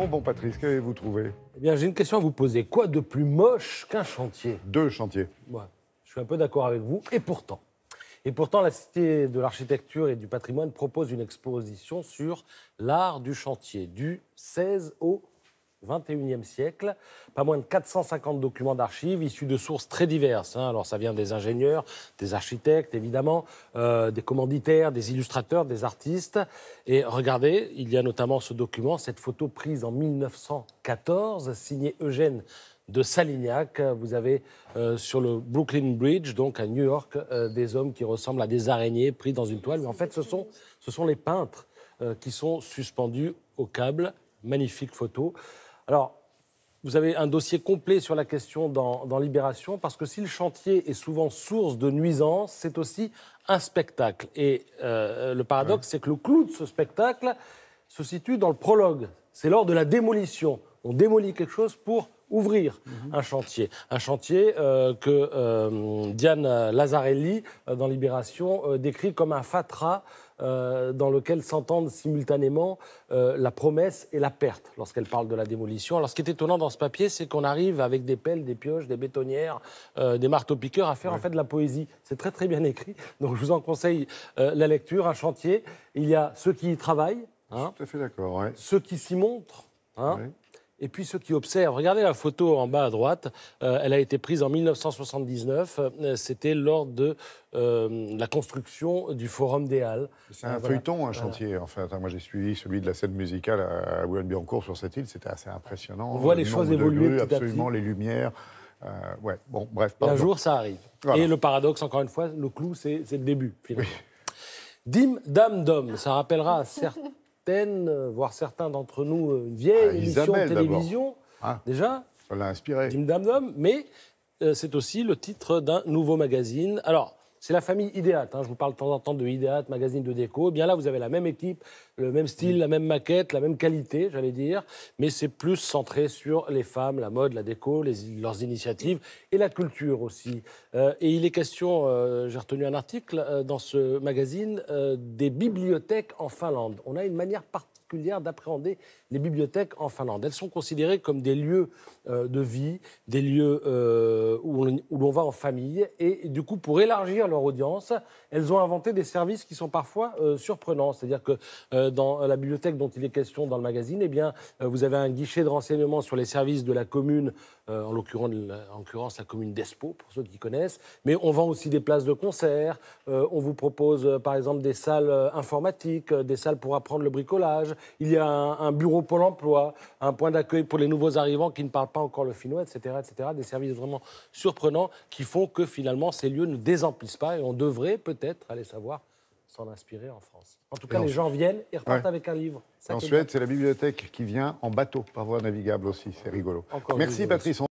Bon, Patrice, qu'avez-vous trouvé? Eh bien, j'ai une question à vous poser. Quoi de plus moche qu'un chantier? 2 chantiers. Ouais, je suis un peu d'accord avec vous. Et pourtant, la Cité de l'Architecture et du Patrimoine propose une exposition sur l'art du chantier, du 16 au 21e siècle. Pas moins de 450 documents d'archives issus de sources très diverses. Alors, ça vient des ingénieurs, des architectes, évidemment, des commanditaires, des illustrateurs, des artistes. Et regardez, il y a notamment ce document, cette photo prise en 1914, signée Eugène de Salignac. Vous avez sur le Brooklyn Bridge, donc à New York, des hommes qui ressemblent à des araignées pris dans une toile. Mais en fait, ce sont les peintres qui sont suspendus au câble. Magnifique photo. Alors, vous avez un dossier complet sur la question dans Libération, parce que si le chantier est souvent source de nuisances, c'est aussi un spectacle. Et le paradoxe, c'est que le clou de ce spectacle se situe dans le prologue. C'est lors de la démolition. On démolit quelque chose pour ouvrir un chantier. Un chantier que Diane Lazzarelli, dans Libération, décrit comme un fatras dans lequel s'entendent simultanément la promesse et la perte lorsqu'elle parle de la démolition. Alors, ce qui est étonnant dans ce papier, c'est qu'on arrive avec des pelles, des pioches, des bétonnières, des marteaux-piqueurs à faire en fait de la poésie. C'est très très bien écrit, donc je vous en conseille la lecture. Un chantier, il y a ceux qui y travaillent, Tout à fait d'accord, ouais. ceux qui s'y montrent, Ouais. et puis ceux qui observent. Regardez la photo en bas à droite. Elle a été prise en 1979. C'était lors de la construction du Forum des Halles. C'est un Voilà. feuilleton, un chantier. Enfin, moi, j'ai suivi celui de la scène musicale à Boulogne-Billancourt sur cette île. C'était assez impressionnant. On voit les Le choses nombre de évoluer grues, petit à absolument, petit. les lumières. Ouais, bon, bref. Et un pardon. jour, ça arrive. Voilà. Et le paradoxe, encore une fois, le clou, c'est le début, finalement. Dim, dame, dom. Ça rappellera à certaines, voire certains d'entre nous, une vieille émission de Isabelle, télévision. Ah. Déjà, Ça l'a inspiré. Dim Dam Dom, mais c'est aussi le titre d'un nouveau magazine. Alors, c'est la famille Ideat. Je vous parle de temps en temps de Ideat, magazine de déco. Eh bien là, vous avez la même équipe, le même style, la même maquette, la même qualité, j'allais dire, mais c'est plus centré sur les femmes, la mode, la déco, leurs initiatives et la culture aussi. Et il est question, j'ai retenu un article dans ce magazine, des bibliothèques en Finlande. On a une manière particulière d'appréhender les bibliothèques en Finlande. Elles sont considérées comme des lieux de vie, des lieux où l'on va en famille. Et du coup, pour élargir leur audience, elles ont inventé des services qui sont parfois surprenants. C'est-à-dire que dans la bibliothèque dont il est question dans le magazine, eh bien, vous avez un guichet de renseignement sur les services de la commune, en l'occurrence la commune d'Espoo, pour ceux qui connaissent. Mais on vend aussi des places de concert. On vous propose, par exemple, des salles informatiques, des salles pour apprendre le bricolage. Il y a un bureau Pôle emploi, un point d'accueil pour les nouveaux arrivants qui ne parlent pas encore le finnois, etc., etc. Des services vraiment surprenants qui font que finalement ces lieux ne désemplissent pas et on devrait peut-être, aller savoir, s'en inspirer en France. En tout cas, les gens viennent et repartent avec un livre. En Suède, c'est la bibliothèque qui vient en bateau, par voie navigable aussi. C'est rigolo. Encore Merci, Patrice.